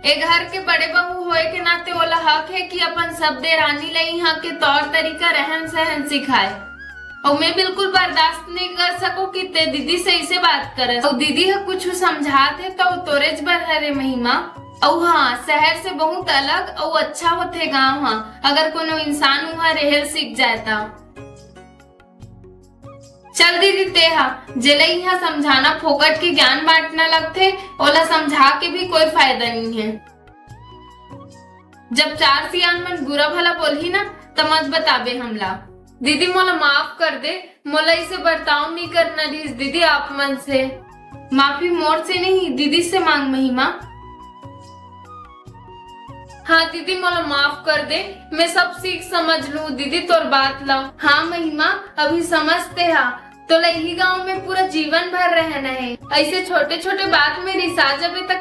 ए घर के बड़े बहू होए के नाते ओला हक है कि अपन सब देरानी ला यहाँ के तौर तरीका रहन सहन सिखाए। और मैं बिल्कुल बर्दाश्त नहीं कर सको कि ते दीदी सही से बात करे। और दीदी है कुछ समझाते है तो तोरेज बर हरे महिमा। और हाँ, शहर से बहुत अलग और अच्छा होते गाँव। हाँ, अगर कोनो इंसान वहाँ रह सीख जाता। चल दीदी तेहा जेले यहाँ समझाना फोकट के ज्ञान बांटना लगते, ओला समझा के भी कोई फायदा नहीं है। जब चार सियान मन बुरा भला बोली ना तो मत बताबे हमला। दीदी मोला माफ कर दे, मोला इसे बर्ताव नहीं करना दीस दीदी आप मन से। माफी मोर से नहीं दीदी से मांग महिमा। हाँ दीदी मोला माफ कर दे, मैं सब सीख समझ लूं दीदी तोर बात ला। हाँ महिमा अभी समझते हा तो यही गांव में पूरा जीवन भर रहना है। ऐसे छोटे छोटे बात में रिसा जबे तक